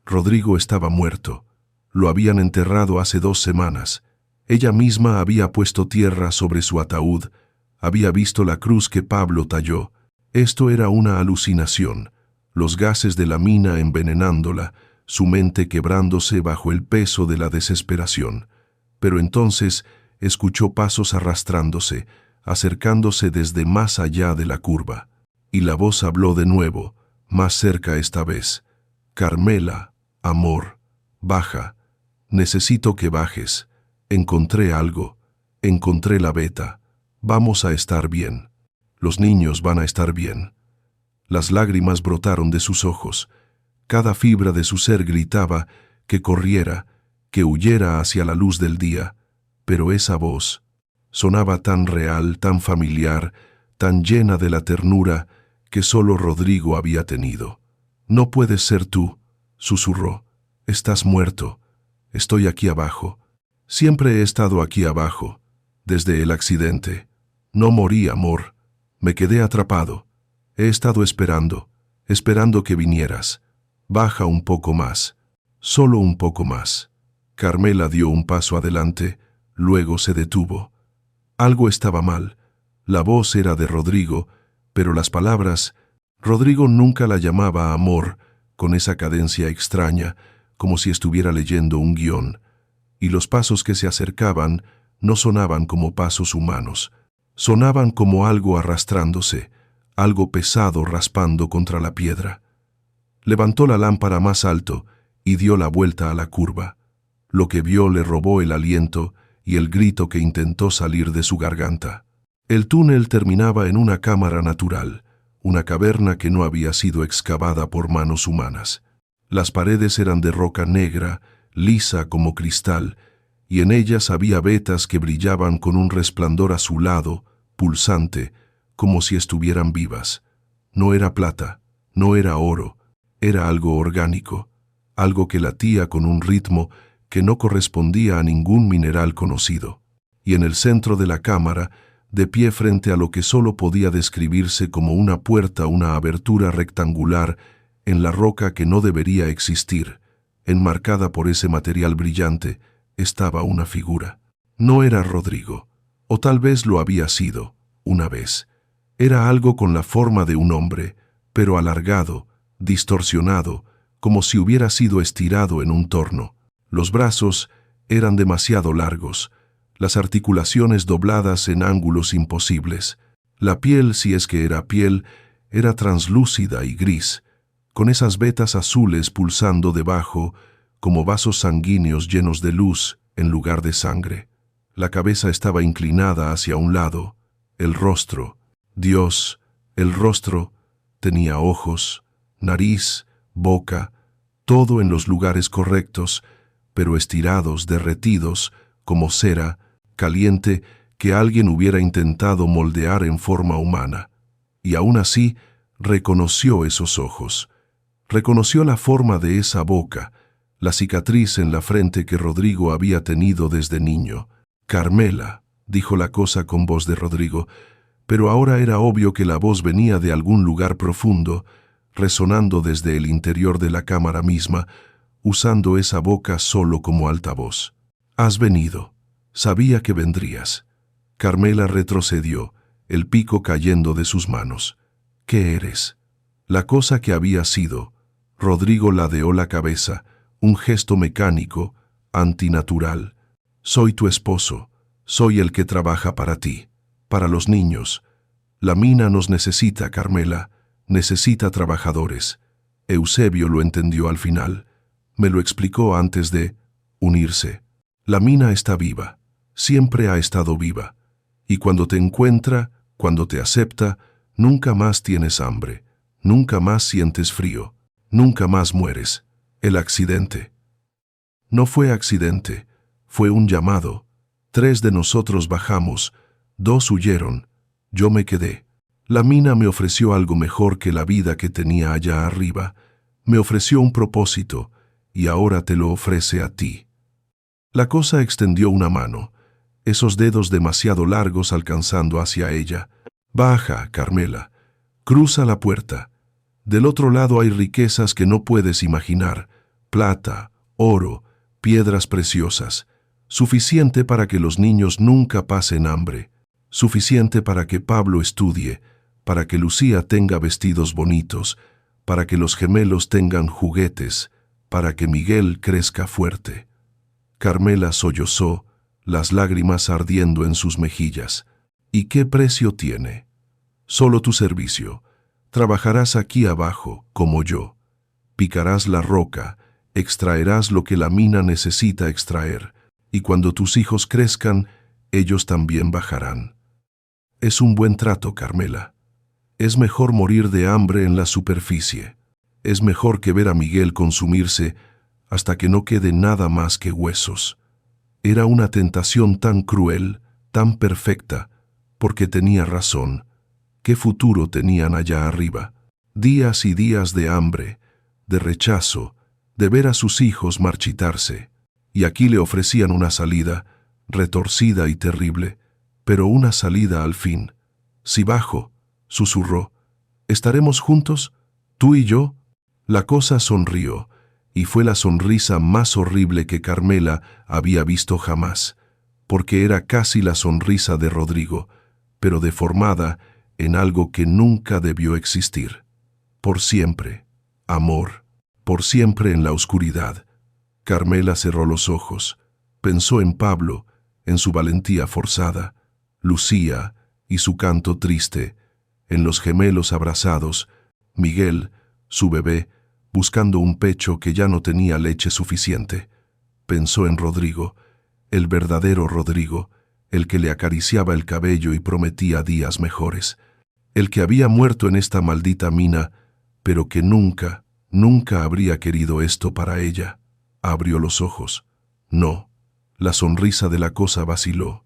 Speaker 1: Rodrigo estaba muerto. Lo habían enterrado hace 2 semanas. Ella misma había puesto tierra sobre su ataúd, había visto la cruz que Pablo talló. Esto era una alucinación, los gases de la mina envenenándola, su mente quebrándose bajo el peso de la desesperación. Pero entonces escuchó pasos arrastrándose, acercándose desde más allá de la curva. Y la voz habló de nuevo, más cerca esta vez. Carmela, amor, baja. Necesito que bajes. Encontré algo. Encontré la beta. Vamos a estar bien. Los niños van a estar bien. Las lágrimas brotaron de sus ojos. Cada fibra de su ser gritaba que corriera, que huyera hacia la luz del día. Pero esa voz sonaba tan real, tan familiar, tan llena de la ternura que solo Rodrigo había tenido. «No puedes ser tú», susurró. «Estás muerto. Estoy aquí abajo. Siempre he estado aquí abajo, desde el accidente. No morí, amor. Me quedé atrapado. He estado esperando que vinieras. Baja un poco más. Solo un poco más». Carmela dio un paso adelante, luego se detuvo. Algo estaba mal. La voz era de Rodrigo, pero las palabras... Rodrigo nunca la llamaba amor, con esa cadencia extraña, como si estuviera leyendo un guión. y los pasos que se acercaban no sonaban como pasos humanos. Sonaban como algo arrastrándose, algo pesado raspando contra la piedra. Levantó la lámpara más alto y dio la vuelta a la curva. Lo que vio le robó el aliento y el grito que intentó salir de su garganta. El túnel terminaba en una cámara natural, una caverna que no había sido excavada por manos humanas. Las paredes eran de roca negra, lisa como cristal, y en ellas había vetas que brillaban con un resplandor azulado, pulsante, como si estuvieran vivas. No era plata, no era oro, era algo orgánico, algo que latía con un ritmo que no correspondía a ningún mineral conocido. Y en el centro de la cámara, de pie frente a lo que solo podía describirse como una puerta, una abertura rectangular en la roca que no debería existir, enmarcada por ese material brillante, estaba una figura. No era Rodrigo, o tal vez lo había sido, una vez. Era algo con la forma de un hombre, pero alargado, distorsionado, como si hubiera sido estirado en un torno. Los brazos eran demasiado largos, las articulaciones dobladas en ángulos imposibles. La piel, si es que era piel, era translúcida y gris, con esas vetas azules pulsando debajo, como vasos sanguíneos llenos de luz en lugar de sangre. La cabeza estaba inclinada hacia un lado. El rostro, Dios, el rostro, tenía ojos, nariz, boca, todo en los lugares correctos, pero estirados, derretidos, como cera, caliente, que alguien hubiera intentado moldear en forma humana. Y aún así, reconoció esos ojos. Reconoció la forma de esa boca, la cicatriz en la frente que Rodrigo había tenido desde niño. «Carmela», dijo la cosa con voz de Rodrigo, pero ahora era obvio que la voz venía de algún lugar profundo, resonando desde el interior de la cámara misma, usando esa boca solo como altavoz. «Has venido. Sabía que vendrías». Carmela retrocedió, el pico cayendo de sus manos. «¿Qué eres?» La cosa que había sido. Rodrigo ladeó la cabeza, un gesto mecánico, antinatural. «Soy tu esposo. Soy el que trabaja para ti, para los niños. La mina nos necesita, Carmela. Necesita trabajadores». Eusebio lo entendió al final. Me lo explicó antes de unirse. La mina está viva. Siempre ha estado viva. Y cuando te encuentra, cuando te acepta, nunca más tienes hambre. Nunca más sientes frío. Nunca más mueres. El accidente. No fue accidente. Fue un llamado. 3 de nosotros bajamos. 2 huyeron. Yo me quedé. La mina me ofreció algo mejor que la vida que tenía allá arriba. Me ofreció un propósito, y ahora te lo ofrece a ti. La cosa extendió una mano, esos dedos demasiado largos alcanzando hacia ella. «Baja, Carmela. Cruza la puerta. Del otro lado hay riquezas que no puedes imaginar. Plata, oro, piedras preciosas. Suficiente para que los niños nunca pasen hambre. Suficiente para que Pablo estudie, para que Lucía tenga vestidos bonitos, para que los gemelos tengan juguetes, para que Miguel crezca fuerte». Carmela sollozó, las lágrimas ardiendo en sus mejillas. «¿Y qué precio tiene?» «Solo tu servicio. Trabajarás aquí abajo, como yo. Picarás la roca, extraerás lo que la mina necesita extraer, y cuando tus hijos crezcan, ellos también bajarán». Es un buen trato, Carmela. Es mejor morir de hambre en la superficie. Es mejor que ver a Miguel consumirse hasta que no quede nada más que huesos. Era una tentación tan cruel, tan perfecta, porque tenía razón. ¿Qué futuro tenían allá arriba? Días y días de hambre, de rechazo, de ver a sus hijos marchitarse. Y aquí le ofrecían una salida, retorcida y terrible, pero una salida al fin. «Si bajo», susurró, «¿estaremos juntos? ¿Tú y yo?» La cosa sonrió, y fue la sonrisa más horrible que Carmela había visto jamás, porque era casi la sonrisa de Rodrigo, pero deformada en algo que nunca debió existir. Por siempre, amor, por siempre en la oscuridad. Carmela cerró los ojos. Pensó en Pablo, en su valentía forzada, Lucía y su canto triste, en los gemelos abrazados, Miguel, su bebé, buscando un pecho que ya no tenía leche suficiente. Pensó en Rodrigo, el verdadero Rodrigo, el que le acariciaba el cabello y prometía días mejores, el que había muerto en esta maldita mina, pero que nunca, nunca habría querido esto para ella. Abrió los ojos. No. La sonrisa de la cosa vaciló.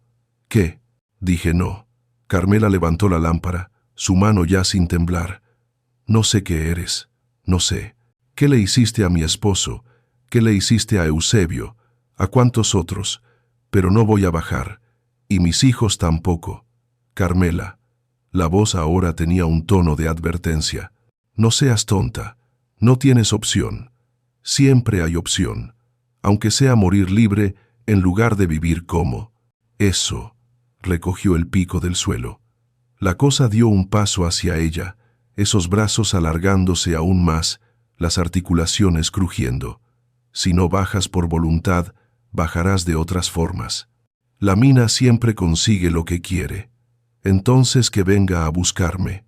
Speaker 1: ¿Qué? Dije no. Carmela levantó la lámpara, su mano ya sin temblar. No sé qué eres. No sé. ¿Qué le hiciste a mi esposo? ¿Qué le hiciste a Eusebio? ¿A cuántos otros? Pero no voy a bajar. Y mis hijos tampoco. Carmela. La voz ahora tenía un tono de advertencia. No seas tonta. No tienes opción. Siempre hay opción. Aunque sea morir libre en lugar de vivir como. Eso. Recogió el pico del suelo. La cosa dio un paso hacia ella, esos brazos alargándose aún más, las articulaciones crujiendo. Si no bajas por voluntad, bajarás de otras formas. La mina siempre consigue lo que quiere. Entonces que venga a buscarme.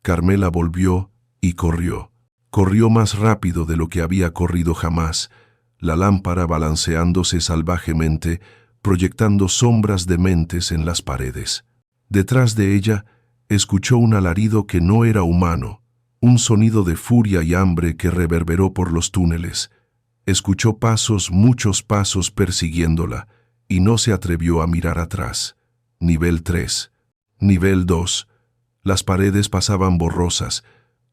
Speaker 1: Carmela volvió y corrió. Corrió más rápido de lo que había corrido jamás, la lámpara balanceándose salvajemente, proyectando sombras dementes en las paredes. Detrás de ella, escuchó un alarido que no era humano, un sonido de furia y hambre que reverberó por los túneles. Escuchó pasos, muchos pasos persiguiéndola, y no se atrevió a mirar atrás. Nivel 3. Nivel 2. Las paredes pasaban borrosas.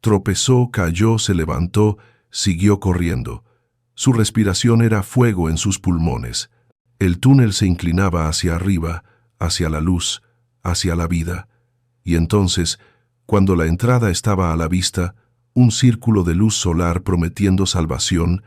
Speaker 1: Tropezó, cayó, se levantó, siguió corriendo. Su respiración era fuego en sus pulmones. El túnel se inclinaba hacia arriba, hacia la luz, hacia la vida. Y entonces, cuando la entrada estaba a la vista, un círculo de luz solar prometiendo salvación,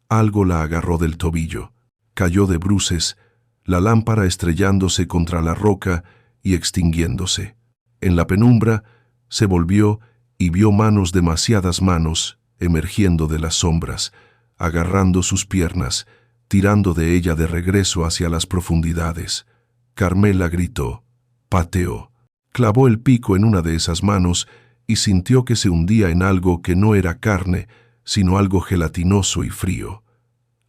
Speaker 1: algo la agarró del tobillo. Cayó de bruces, la lámpara estrellándose contra la roca y extinguiéndose. En la penumbra, se volvió y vio manos, demasiadas manos, emergiendo de las sombras, agarrando sus piernas, tirando de ella de regreso hacia las profundidades. Carmela gritó, pateó, clavó el pico en una de esas manos y sintió que se hundía en algo que no era carne, sino algo gelatinoso y frío.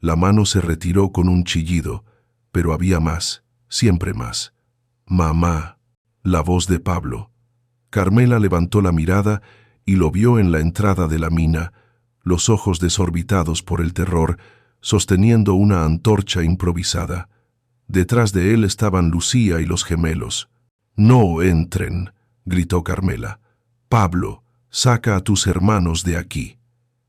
Speaker 1: La mano se retiró con un chillido, pero había más, siempre más. Mamá, la voz de Pablo. Carmela levantó la mirada y lo vio en la entrada de la mina, los ojos desorbitados por el terror, sosteniendo una antorcha improvisada. Detrás de él estaban Lucía y los gemelos. «No entren», gritó Carmela. «Pablo, saca a tus hermanos de aquí».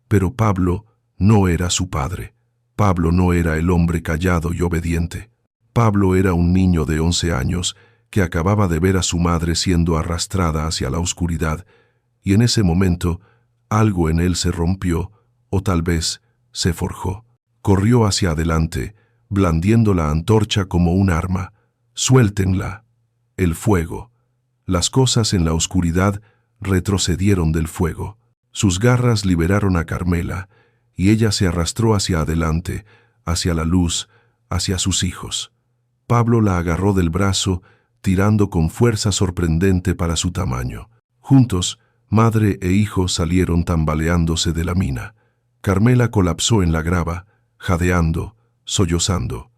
Speaker 1: Pero Pablo no era su padre. Pablo no era el hombre callado y obediente. Pablo era un niño de 11 años que acababa de ver a su madre siendo arrastrada hacia la oscuridad, y en ese momento algo en él se rompió, o tal vez se forjó. Corrió hacia adelante, blandiendo la antorcha como un arma. «Suéltenla». El fuego. Las cosas en la oscuridad retrocedieron del fuego. Sus garras liberaron a Carmela, y ella se arrastró hacia adelante, hacia la luz, hacia sus hijos. Pablo la agarró del brazo, tirando con fuerza sorprendente para su tamaño. Juntos, madre e hijo salieron tambaleándose de la mina. Carmela colapsó en la grava, jadeando, sollozando.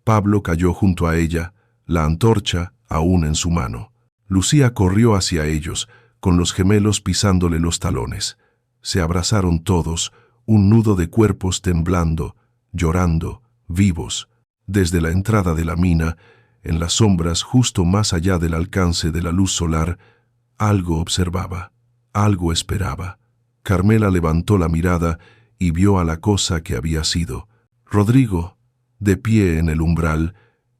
Speaker 1: Pablo cayó junto a ella, la antorcha aún en su mano. Lucía corrió hacia ellos, con los gemelos pisándole los talones. Se abrazaron todos, un nudo de cuerpos temblando, llorando, vivos. Desde la entrada de la mina, en las sombras justo más allá del alcance de la luz solar, algo observaba, algo esperaba. Carmela levantó la mirada y vio a la cosa que había sido. Rodrigo, de pie en el umbral,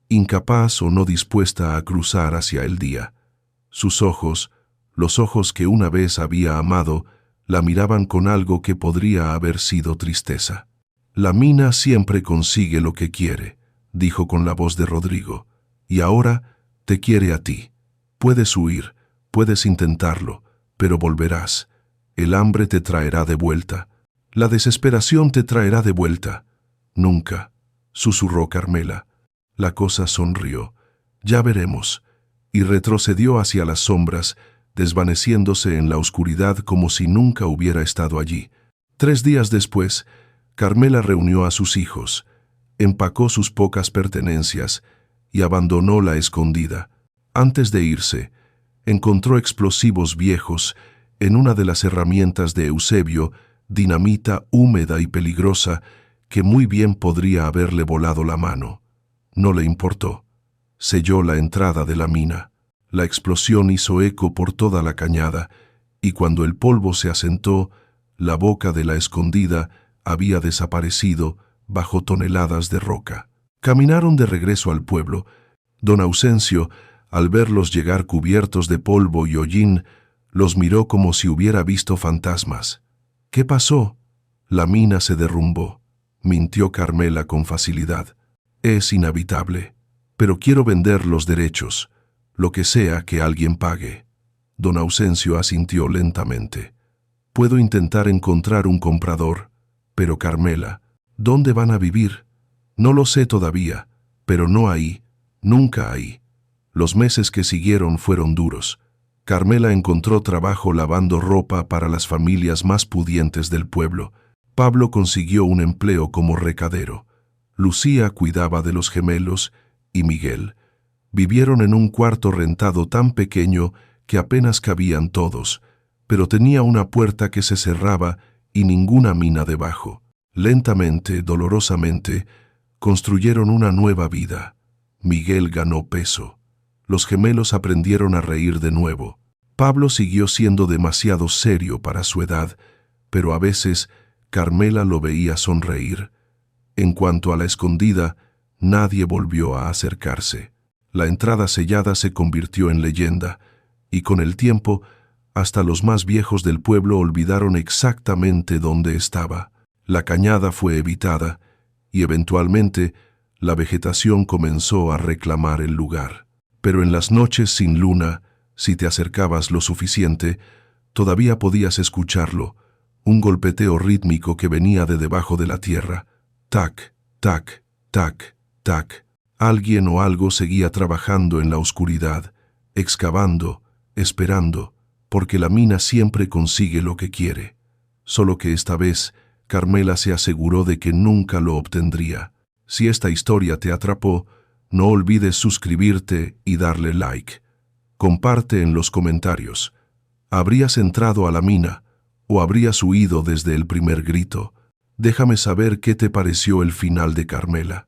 Speaker 1: incapaz o no dispuesta a cruzar hacia el día. Sus ojos, los ojos que una vez había amado, la miraban con algo que podría haber sido tristeza. «La mina siempre consigue lo que quiere», dijo con la voz de Rodrigo, «y ahora te quiere a ti. Puedes huir, puedes intentarlo, pero volverás. El hambre te traerá de vuelta. La desesperación te traerá de vuelta». «Nunca», susurró Carmela. La cosa sonrió. Ya veremos. Y retrocedió hacia las sombras, desvaneciéndose en la oscuridad como si nunca hubiera estado allí. 3 días después, Carmela reunió a sus hijos, empacó sus pocas pertenencias y abandonó la escondida. Antes de irse, encontró explosivos viejos en una de las herramientas de Eusebio, dinamita húmeda y peligrosa que muy bien podría haberle volado la mano. No le importó. Selló la entrada de la mina. La explosión hizo eco por toda la cañada, y cuando el polvo se asentó, la boca de la escondida había desaparecido bajo toneladas de roca. Caminaron de regreso al pueblo. Don Ausencio, al verlos llegar cubiertos de polvo y hollín, los miró como si hubiera visto fantasmas. ¿Qué pasó? La mina se derrumbó, mintió Carmela con facilidad. Es inhabitable, pero quiero vender los derechos, lo que sea que alguien pague. Don Ausencio asintió lentamente. Puedo intentar encontrar un comprador, pero Carmela, ¿dónde van a vivir? No lo sé todavía, pero no ahí, nunca ahí. Los meses que siguieron fueron duros. Carmela encontró trabajo lavando ropa para las familias más pudientes del pueblo. Pablo consiguió un empleo como recadero. Lucía cuidaba de los gemelos y Miguel. Vivieron en un cuarto rentado tan pequeño que apenas cabían todos, pero tenía una puerta que se cerraba y ninguna mina debajo. Lentamente, dolorosamente, construyeron una nueva vida. Miguel ganó peso. Los gemelos aprendieron a reír de nuevo. Pablo siguió siendo demasiado serio para su edad, pero a veces Carmela lo veía sonreír. En cuanto a la escondida, nadie volvió a acercarse. La entrada sellada se convirtió en leyenda, y con el tiempo, hasta los más viejos del pueblo olvidaron exactamente dónde estaba. La cañada fue evitada, y eventualmente la vegetación comenzó a reclamar el lugar. Pero en las noches sin luna, si te acercabas lo suficiente, todavía podías escucharlo, un golpeteo rítmico que venía de debajo de la tierra. Tac, tac, tac, tac. Alguien o algo seguía trabajando en la oscuridad, excavando, esperando, porque la mina siempre consigue lo que quiere. Solo que esta vez, Carmela se aseguró de que nunca lo obtendría. Si esta historia te atrapó, no olvides suscribirte y darle like. Comparte en los comentarios. ¿Habrías entrado a la mina o habrías huido desde el primer grito? Déjame saber qué te pareció el final de Carmela.